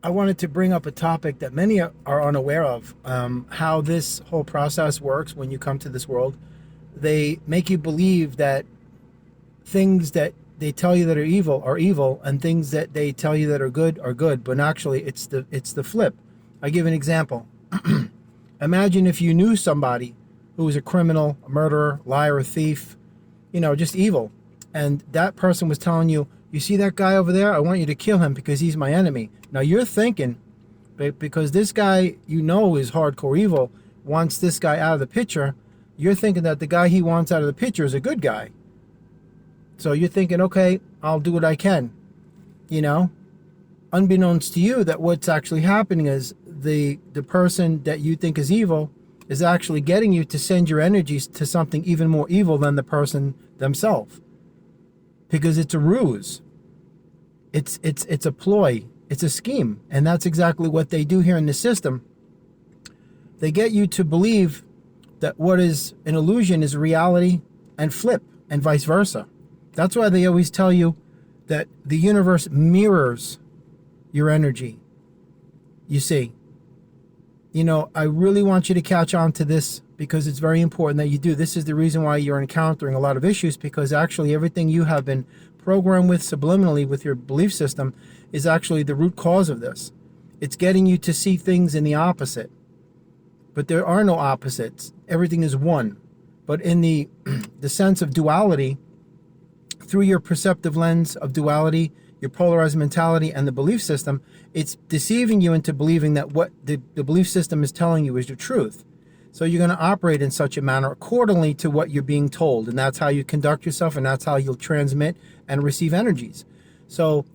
I wanted to bring up a topic that many are unaware of, how this whole process works when you come to this world. They make you believe that things that they tell you that are evil, and things that they tell you that are good. But actually, it's the flip. I give an example. Imagine if you knew somebody who was a criminal, a murderer, liar, a thief, just evil, and that person was telling you, "You see that guy over there? I want you to kill him because he's my enemy." Now you're thinking, because this guy is hardcore evil, wants this guy out of the picture. You're thinking that the guy he wants out of the picture is a good guy. So you're thinking, okay, I'll do what I can. You know, Unbeknownst to you, that what's actually happening is the person that you think is evil is actually getting you to send your energies to something even more evil than the person themselves, because it's a ruse. It's a ploy. It's a scheme, and that's exactly what they do here in the system. They get you to believe that what is an illusion is reality, and flip, and vice versa. That's why they always tell you that the universe mirrors your energy. You see, I really want you to catch on to this, because it's very important that you do. This is the reason why you're encountering a lot of issues, because actually everything you have been programmed with subliminally with your belief system is actually the root cause of this. It's getting you to see things in the opposite. But there are no opposites. Everything is one. But in the sense of duality, through your perceptive lens of duality, your polarized mentality, and the belief system, it's deceiving you into believing that what the belief system is telling you is the truth. So you're going to operate in such a manner accordingly to what you're being told, and that's how you conduct yourself, and that's how you'll transmit and receive energies. So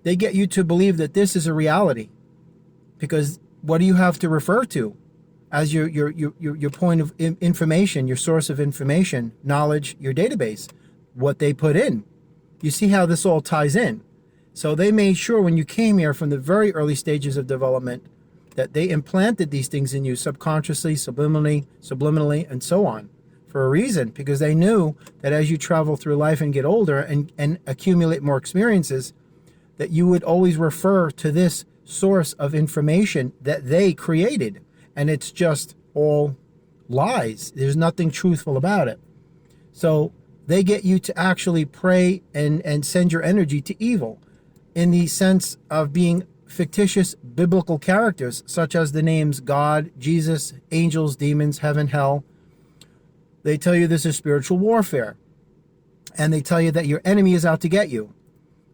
they get you to believe that this is a reality, because what do you have to refer to as your point of information, your source of information, knowledge, your database? What they put in. You see how this all ties in. So they made sure when you came here from the very early stages of development that they implanted these things in you subconsciously, subliminally, and so on, for a reason, because they knew that as you travel through life and get older and accumulate more experiences, that you would always refer to this source of information that they created. And it's just all lies. There's nothing truthful about it. So they get you to actually pray and send your energy to evil, in the sense of being fictitious biblical characters, such as the names God, Jesus, angels, demons, heaven, hell. They tell you this is spiritual warfare, and they tell you that your enemy is out to get you.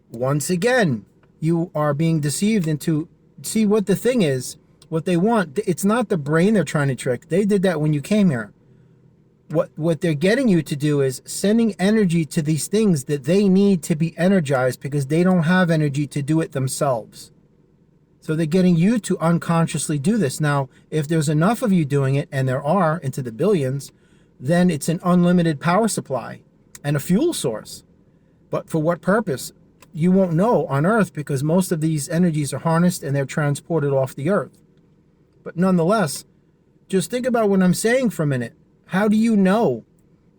Once again, you are being deceived into, see what the thing is, what they want. It's not the brain they're trying to trick. They did that when you came here. What they're getting you to do is sending energy to these things that they need to be energized, because they don't have energy to do it themselves. So they're getting you to unconsciously do this. Now, if there's enough of you doing it, and there are into the billions, then it's an unlimited power supply and a fuel source. But for what purpose? You won't know on Earth, because most of these energies are harnessed and they're transported off the Earth. But nonetheless, just think about what I'm saying for a minute. How do you know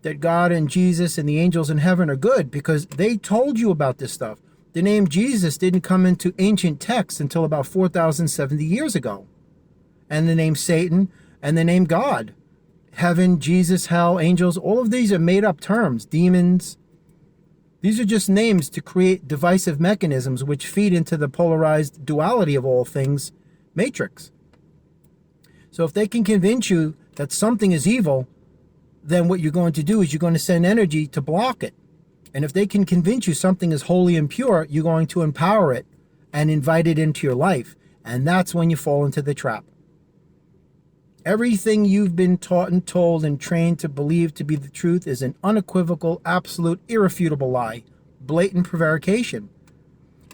that God and Jesus and the angels in heaven are good? Because they told you about this stuff. The name Jesus didn't come into ancient texts until about 4,070 years ago. And the name Satan and the name God. Heaven, Jesus, hell, angels, all of these are made up terms. Demons. These are just names to create divisive mechanisms which feed into the polarized duality of all things matrix. So if they can convince you that something is evil, then what you're going to do is you're going to send energy to block it. And if they can convince you something is holy and pure, you're going to empower it and invite it into your life. And that's when you fall into the trap. Everything you've been taught and told and trained to believe to be the truth is an unequivocal, absolute, irrefutable lie, blatant prevarication.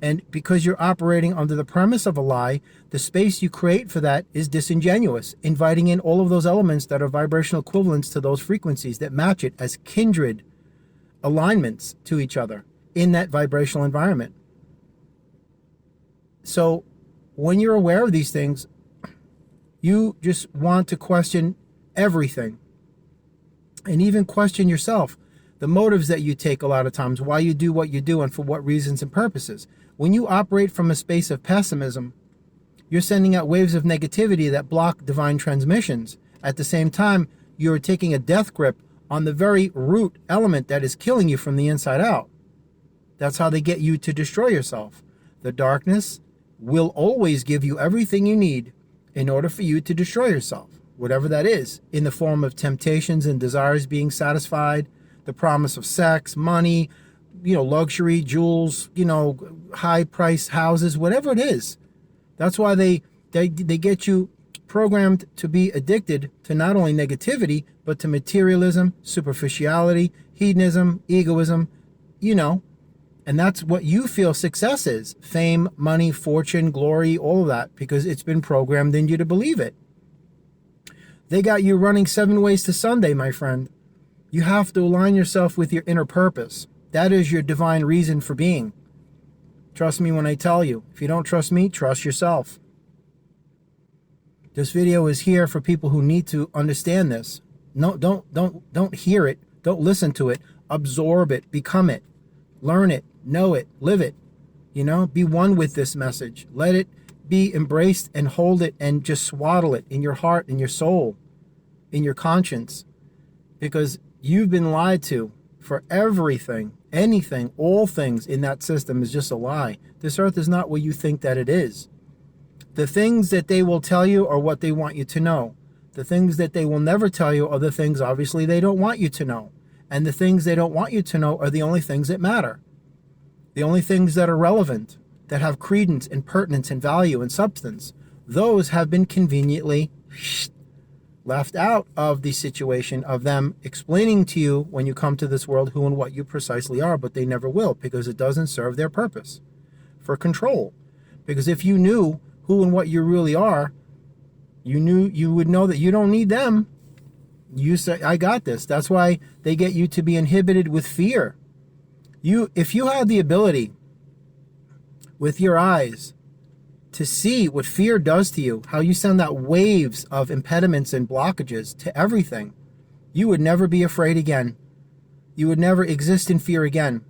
And because you're operating under the premise of a lie, the space you create for that is disingenuous, inviting in all of those elements that are vibrational equivalents to those frequencies that match it as kindred alignments to each other in that vibrational environment. So when you're aware of these things, you just want to question everything, and even question yourself, the motives that you take a lot of times, why you do what you do, and for what reasons and purposes. When you operate from a space of pessimism, You're sending out waves of negativity that block divine transmissions. At the same time, you're taking a death grip on the very root element that is killing you from the inside out. That's how they get you to destroy yourself. The darkness will always give you everything you need in order for you to destroy yourself, whatever that is, in the form of temptations and desires being satisfied, the promise of sex, money, luxury, jewels, high price houses, whatever it is. That's why they get you programmed to be addicted to not only negativity, but to materialism, superficiality, hedonism, egoism, and that's what you feel success is. Fame, money, fortune, glory, all of that, because it's been programmed in you to believe it. They got you running 7 ways to Sunday, my friend. You have to align yourself with your inner purpose. That is your divine reason for being. Trust me when I tell you. If you don't trust me, trust yourself. This video is here for people who need to understand this. No, don't hear it. Don't listen to it. Absorb it. Become it. Learn it. Know it. Live it. Be one with this message. Let it be embraced and hold it and just swaddle it in your heart, in your soul, in your conscience. Because you've been lied to for everything, anything, all things in that system is just a lie. This earth is not what you think that it is. The things that they will tell you are what they want you to know. The things that they will never tell you are the things obviously they don't want you to know. And the things they don't want you to know are the only things that matter. The only things that are relevant, that have credence and pertinence and value and substance, those have been conveniently left out of the situation of them explaining to you when you come to this world who and what you precisely are, but they never will, because it doesn't serve their purpose for control. Because if you knew who and what you really are, you would know that you don't need them. You say, I got this. That's why they get you to be inhibited with fear. If you had the ability with your eyes to see what fear does to you, how you send out waves of impediments and blockages to everything, you would never be afraid again. You would never exist in fear again.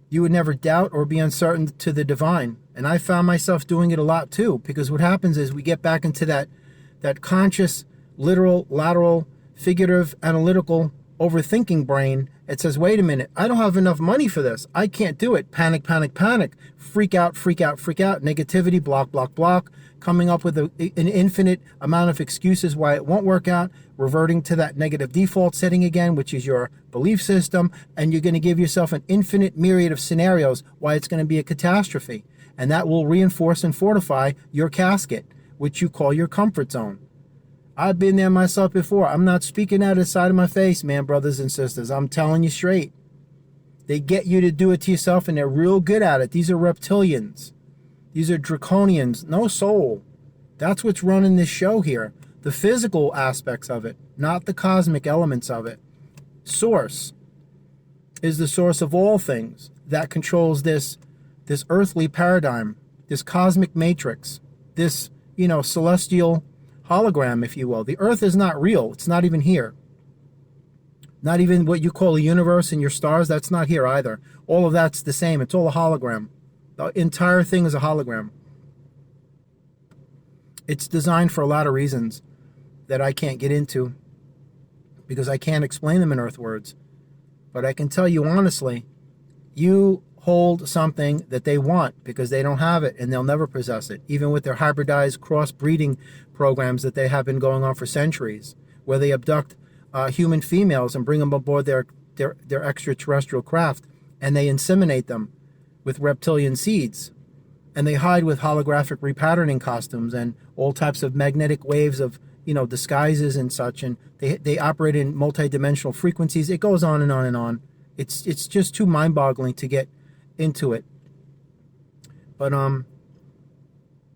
You would never doubt or be uncertain to the divine. And I found myself doing it a lot too, because what happens is we get back into that conscious, literal, lateral, figurative, analytical, overthinking brain. It says, wait a minute, I don't have enough money for this. I can't do it. Panic, panic, panic. Freak out, freak out, freak out. Negativity, block, block, block. Coming up with an infinite amount of excuses why it won't work out. Reverting to that negative default setting again, which is your belief system. And you're going to give yourself an infinite myriad of scenarios why it's going to be a catastrophe. And that will reinforce and fortify your casket, which you call your comfort zone. I've been there myself before. I'm not speaking out of the side of my face, man, brothers and sisters. I'm telling you straight. They get you to do it to yourself, and they're real good at it. These are reptilians. These are draconians. No soul. That's what's running this show here. The physical aspects of it, not the cosmic elements of it. Source is the source of all things that controls this earthly paradigm, this cosmic matrix, this, celestial hologram, if you will. The earth is not real. It's not even here. Not even what you call a universe and your stars, that's not here either. All of that's the same. It's all a hologram. The entire thing is a hologram. It's designed for a lot of reasons that I can't get into because I can't explain them in earth words. But I can tell you honestly, you hold something that they want because they don't have it and they'll never possess it, even with their hybridized cross-breeding programs that they have been going on for centuries, where they abduct human females and bring them aboard their extraterrestrial craft, and they inseminate them with reptilian seeds, and they hide with holographic repatterning costumes and all types of magnetic waves of disguises and such, and they operate in multidimensional frequencies. It goes on and on and on. It's just too mind-boggling to get into it. But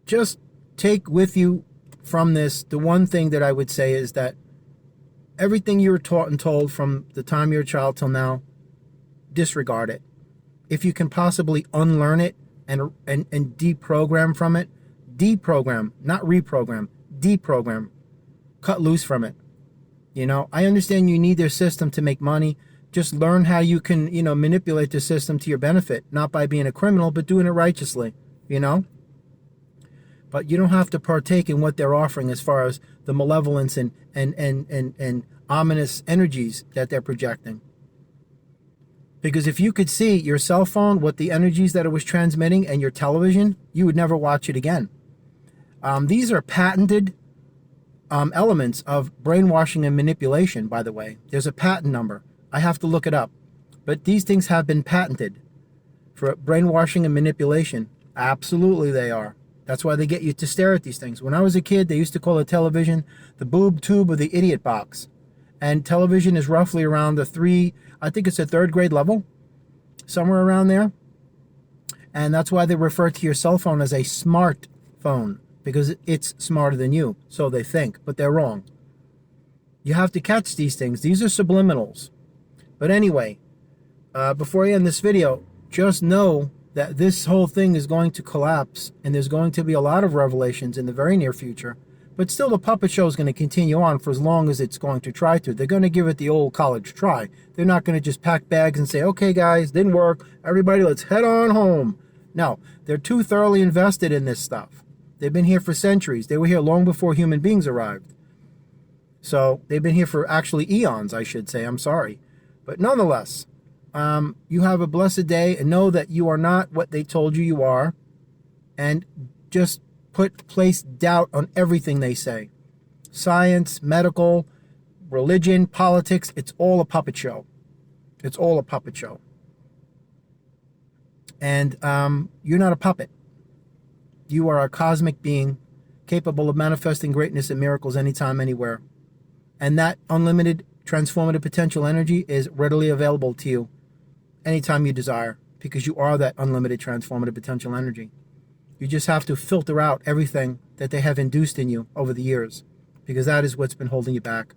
just take with you from this, the one thing that I would say is that everything you were taught and told from the time you're a child till now, disregard it. If you can possibly unlearn it and deprogram from it, deprogram, not reprogram, deprogram, cut loose from it. I understand you need their system to make money. Just learn how you can, manipulate the system to your benefit, not by being a criminal, but doing it righteously, but you don't have to partake in what they're offering as far as the malevolence and ominous energies that they're projecting. Because if you could see your cell phone, what the energies that it was transmitting, and your television, you would never watch it again. These are patented elements of brainwashing and manipulation, by the way. There's a patent number. I have to look it up. But these things have been patented for brainwashing and manipulation. Absolutely they are. That's why they get you to stare at these things. When I was a kid, they used to call a television the boob tube or the idiot box. And television is roughly around I think it's a third grade level, somewhere around there. And that's why they refer to your cell phone as a smartphone, because it's smarter than you, so they think, but they're wrong. You have to catch these things. These are subliminals. But anyway, before I end this video, just know that this whole thing is going to collapse, and there's going to be a lot of revelations in the very near future. But still, the puppet show is going to continue on for as long as it's going to try to. They're going to give it the old college try. They're not going to just pack bags and say, okay, guys, didn't work. Everybody, let's head on home. No, they're too thoroughly invested in this stuff. They've been here for centuries. They were here long before human beings arrived. So they've been here for actually eons, I should say. I'm sorry. But nonetheless, you have a blessed day, and know that you are not what they told you you are. And just place doubt on everything they say. Science, medical, religion, politics, it's all a puppet show. It's all a puppet show. And you're not a puppet. You are a cosmic being capable of manifesting greatness and miracles anytime, anywhere. And that unlimited transformative potential energy is readily available to you anytime you desire, because you are that unlimited transformative potential energy. You just have to filter out everything that they have induced in you over the years, because that is what's been holding you back.